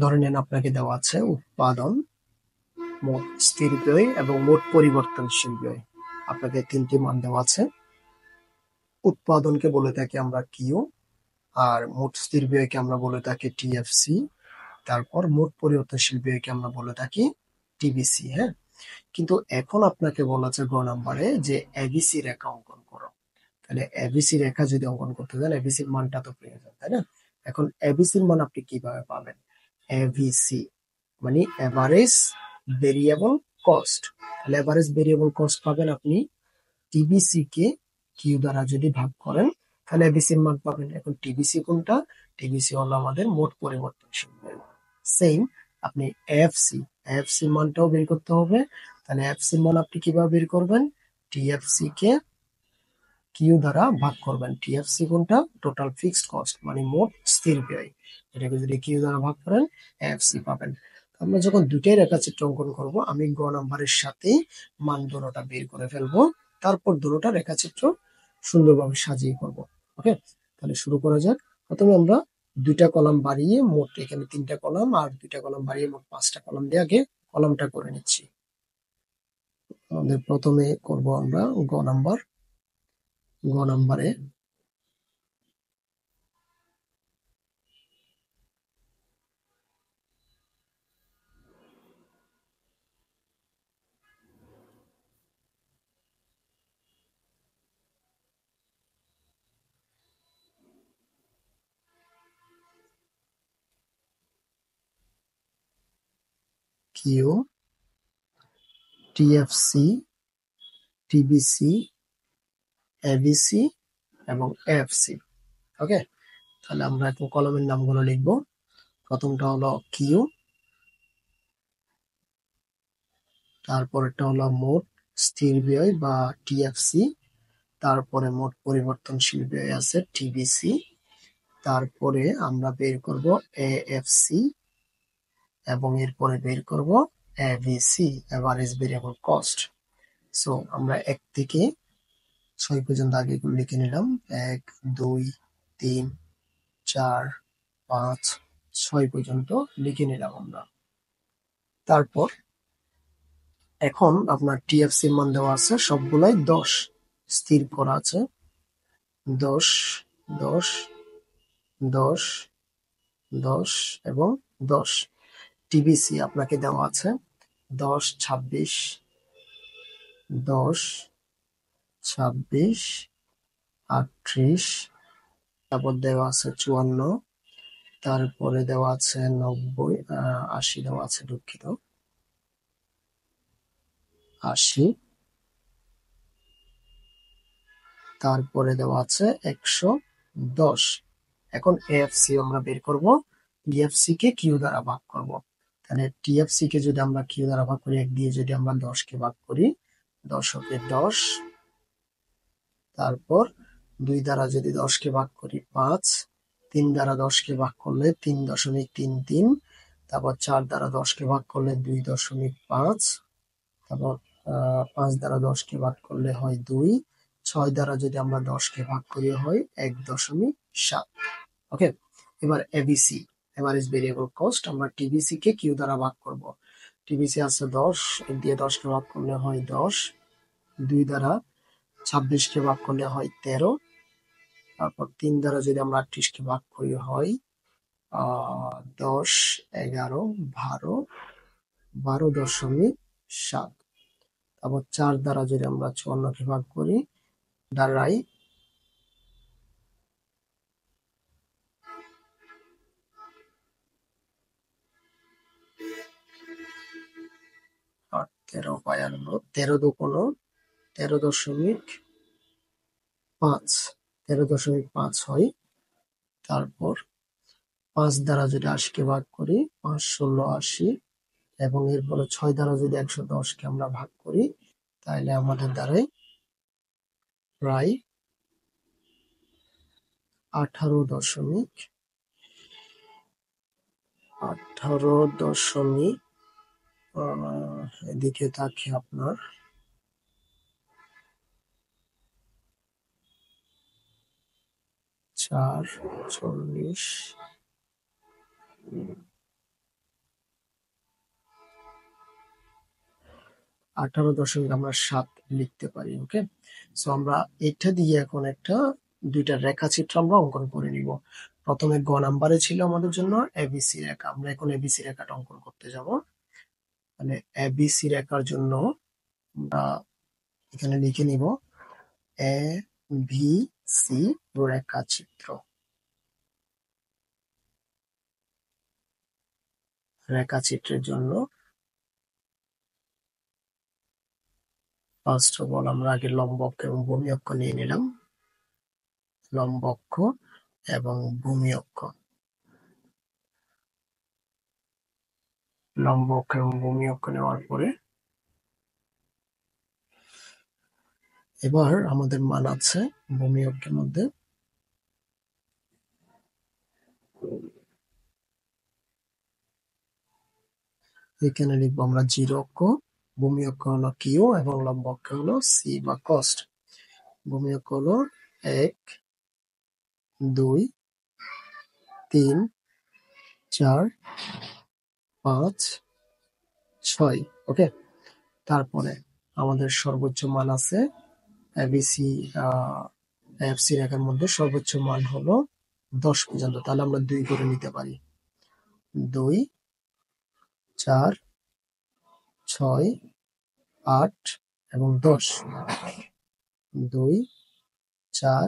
ধরে নেন আপনাকে দেওয়া আছে উৎপাদন, মোট স্থির ব্যয় এবং মোট পরিবর্তনশীল ব্যয়। আপনাকে তিনটি মান দেওয়া আছে। উৎপাদনকে বলে থাকি আমরা কিউ, আর মোট স্থির ব্যয়কে আমরা বলে থাকি টিএফসি, তারপর মোট পরিবর্তনশীল ব্যয়কে আমরা বলে থাকি টিবিসি। হ্যাঁ, কিন্তু এখন আপনাকে বলা আছে গ নাম্বারে যে এবিসি রেখা অঙ্কন করো। তাহলে এবিসি রেখা যদি অঙ্কন করতে চান, এবিসির মানটা তো প্রয়োজন, তাই না? এখন এবিসির মান আপনি কিভাবে পাবেন? এভিসি মানে এভারেজ ভেরিয়েবল কস্ট। তাহলে এভারেজ ভেরিয়েবল কস্ট পাবেন আপনি টিবিসি কে কিউ দ্বারা যদি ভাগ করেন, তাহলে এবিসির মান পাবেন। এখন টিবিসি কোনটা? টিবিসি হলো আমাদের মোট পরিবর্তনশীল ব্যয়। সেম আপনি এফসি, এফসি মানটাও বের করতে হবে। তাহলে এফসি মান আপনি কিভাবে বের করবেন? টিএফসি কে কিউ দ্বারা ভাগ করবেন। টিএফসি কোনটা? টোটাল ফিক্সড কস্ট মানে মোট স্থির ব্যয়। এটাকে যদি কিউ দ্বারা ভাগ করেন এফসি পাবেন। আমরা যখন দুটাই রেখাচিত্র অঙ্কন করব, আমি গ নাম্বারের সাথে মান দুটোটা বের করে ফেলবো, তারপর দুটোটা রেখাচিত্র সুন্দরভাবে সাজিয়ে করব। ওকে, তাহলে শুরু করা যাক। প্রথমে আমরা দুইটা কলাম বাড়িয়ে মোট এখানে তিনটা কলাম, আর দুইটা কলাম বাড়িয়ে মোট পাঁচটা কলাম দিয়ে আগে কলামটা করে নিচ্ছি। আমাদের প্রথমে করব আমরা গ নাম্বার। গ নাম্বারে কিউ, টিএফসি, টিবিসি, এবিসি এবং এফসি। ওকে, তাহলে আমরা এখন কলমের নামগুলো লিখব। প্রথমটা হলো কিউ, তারপরেরটা হলো মোট স্থির ব্যয় বা টিএফসি, তারপরে মোট পরিবর্তনশীল ব্যয় আছে টিবিসি, তারপরে আমরা বের করব এএফসি এবং এরপরে বের করব ABC, average variable cost. So আমরা 1 থেকে 6 পর্যন্ত আগে এগুলো লিখে নিলাম। 1, 2, 3, 4, 5, 6 পর্যন্ত লিখে নিলাম আমরা। তারপর এখন আপনার টিএফসি মান দেওয়া আছে সবগুলাই 10 স্থির করা আছে। 10, 10, 10, 10 এবং 10। টিবিসি আপনাকে দেওয়া আছে 10, 26, 10, 26, 38, তারপর দেওয়া আছে 54, তারপরে দেওয়া আছে 90, 80 দেওয়া আছে, দুঃখিত, 80, তারপরে দেওয়া আছে 110। এখন এএফসি আমরা বের করব, টিএফসি কে কিউ দ্বারা ভাগ করব। তাহলে টিএফসি কে যদি আমরা কিউ দ্বারা ভাগ করি, 1 দিয়ে যদি আমরা 10 কে ভাগ করি, 10 কে 10, তারপর 2 দ্বারা যদি 10 কে ভাগ করি 5, 3 দ্বারা 10 কে ভাগ করলে 3.33, তারপর 4 দ্বারা 10 কে ভাগ করলে 2.5, তারপর 5 দ্বারা 10 কে ভাগ করলে হয় 2, 6 দ্বারা যদি আমরা 10 কে ভাগ করি হয় 1.7। ওকে, এবার এবিসি, এভারেজ ভেরিয়েবল কস্ট, আমরা টিবিসি কে কিউ দ্বারা ভাগ করব। টিবিসি আছে 10, এর দিয়ে 10 কে ভাগ করলে হয় 10, 2 দ্বারা 26 কে ভাগ করলে হয় 13, তারপর 3 দ্বারা যদি আমরা 38 কে ভাগ করি হয় 10, 11, 12, 12.7। তারপর 4 দ্বারা যদি আমরা 54 কে ভাগ করি, দাঁড়াই 13, 52, 13 দুগুণ 13.5, 13.5 হয়। তারপর 5 দ্বারা যদি 80 কে ভাগ করি, 5 ষোলো 80, এবং এরপরে 6 দ্বারা যদি 110 কে আমরা ভাগ করি, তাহলে আমাদের দ্বারাই প্রায় 18 দশমিক এদিকে থাকে আপনার 4, 40, 18.7 লিখতে পারি। ওকে, সো আমরা এটা দিয়ে এখন দুইটা রেখাচিত্র আমরা অঙ্কন করে নিব। প্রথমে গ নাম্বারে ছিল আমাদের জন্য এবিসি রেখা, আমরা এখন এবিসি রেখাটা অঙ্কন করতে যাব। মানে এবিসি রেখার জন্য আমরা এখানে লিখে নিব এ বি সি রেখাচিত্র। রেখাচিত্রের জন্য ফার্স্ট অফ অল আমরা আগে লম্ব অক্ষ এবং ভূমি অক্ষ নিয়ে নিলাম। লম্ব অক্ষ এবং ভূমি অক্ষ, লম্ব অক্ষ এবং ভূমি অক্ষ নেওয়ার পরে এবার আমাদের মান আছে ভূমি অক্ষের মধ্যে এখানে লিখবো আমরা 0 অক্ষ, ভূমি অক্ষ হলো কিউ এবং লম্ব অক্ষ হলো সি বা কস্ট। ভূমি অক্ষ হলো 1 2 3 4 5 6। ওকে, তারপরে আমাদের সর্বোচ্চ মান আছে এবিসি এফসি রেখার মধ্যে সর্বোচ্চ মান হলো 10 পর্যন্ত, তাহলে আমরা 2 করে নিতে পারি। 2 4 6 8 এবং 10। 2 4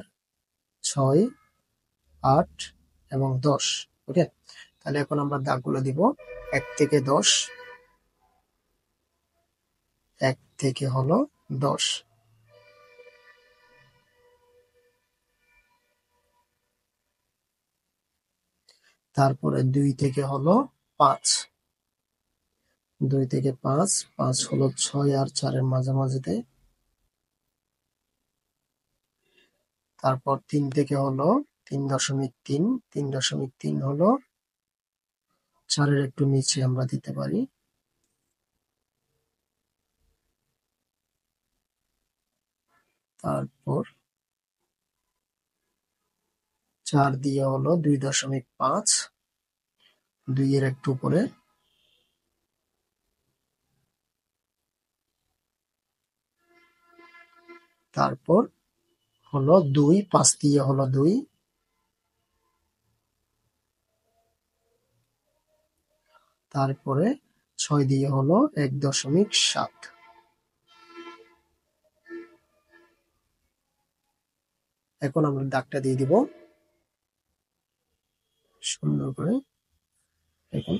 6 8 এবং 10। ওকে, তাহলে এখন আমরা দাগগুলো দিব 1 থেকে 10। 1 থেকে হলো 10, তারপরে 2 থেকে হলো 5, 2 থেকে 5, 5 হলো 6 আর 4 এর মাঝামাঝিতে। তারপর 3 থেকে হলো 3.3, 3.3 হলো 4 এর একটু নিচে আমরা দিতে পারি। তারপর 4 দিয়ে হলো 2.5, 2 এর একটু উপরে। তারপর হলো 2, 5 দিয়ে হলো 2। তারপরে 6 দিয়ে হলো 1.7। এখন আমরা দাগটা দিয়ে দিব সুন্দর করে। এখন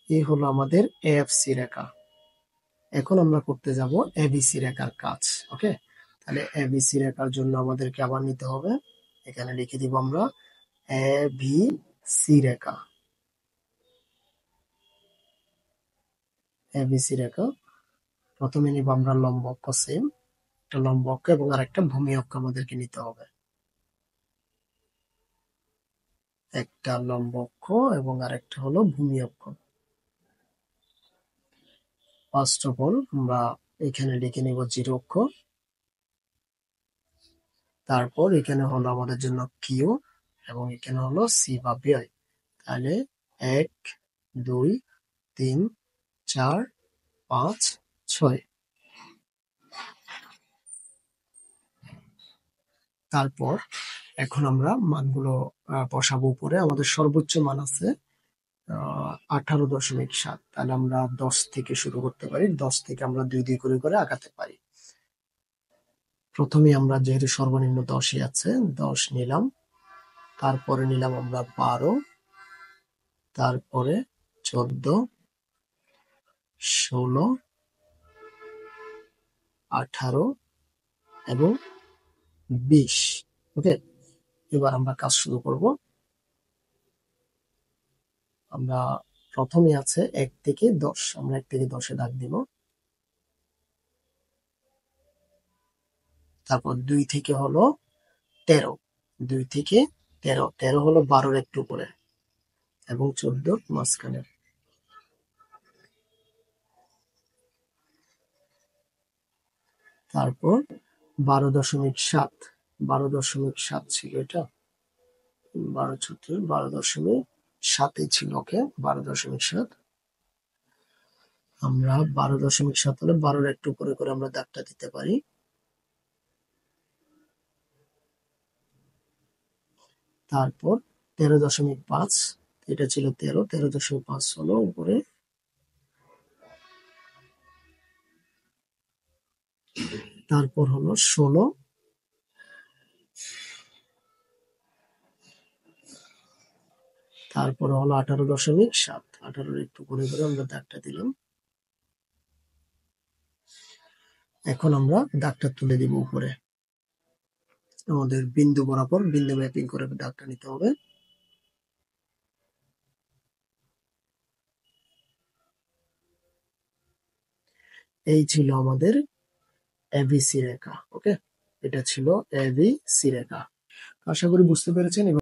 এই হলো আমাদের এএফসি রেখা। এখন আমরা করতে যাব এবিসি রেখার কাজ। ওকে, তাহলে এবিসি রেখার জন্য আমাদেরকে আবার নিতে হবে, এখানে লিখে দিব আমরা এবিসি রেখা। এবিসি রেখা প্রথমে নিব আমরা লম্ব অক্ষ, সেম একটা লম্ব অক্ষ এবং আরেকটা ভূমি অক্ষ আমাদেরকে নিতে হবে। একটা লম্ব অক্ষ এবং আরেকটা হলো ভূমি অক্ষ। ফার্স্ট অফ অল আমরা এখানে লিখে নিব 0 অক্ষ, তারপর এখানে হলো আমাদের জন্য কিউ এবং এখানে হলো সি বা ব্যয়। তাহলে 1 2 3 4 5 6। তারপর এখন আমরা মানগুলো বসাবো উপরে। আমাদের সর্বোচ্চ মান আছে 18.7, তাহলে আমরা 10 থেকে শুরু করতে পারি। 10 থেকে আমরা 2 2 করে করে আগাতে পারি। প্রথমে আমরা যেহেতু সর্বনিম্ন 10ই আছে 10 নিলাম, তারপরে নিলাম আমরা 12, তারপরে 14 16 18 এবং 20। ওকে, এবার আমরা কাজ শুরু করব। আমরা প্রথমে আছে 1 থেকে 10, আমরা 1 থেকে 10 এ দাগ দিব। তারপর 2 থেকে হলো 13, 2 থেকে 13, 13 হলো 12 এর একটু উপরে এবং 14 মাঝখানে। তারপর 12.7, 12.7 ছিল এটা। 12.7 ছিল, ওকে 12.7। আমরা 12.7 হলে 12-র একটু উপরে করে আমরা দাগটা দিতে পারি। তারপর 13.5, এটা ছিল 13, 13.5 হলো উপরে। তারপর হলো 16, তারপর হলো 18.7, 18-র একটু করে করে আমরা দাগটা দিলাম। এখন আমরা দাগটা তুলে দিব উপরে, আমাদের বিন্দু বরাবর বিন্দু ম্যাপিং করে দাগটা নিতে হবে। এই ছিল আমাদের এবিসি রেখা, ওকে, এটা ছিল এবিসি রেখা। আশা করি বুঝতে পেরেছেন।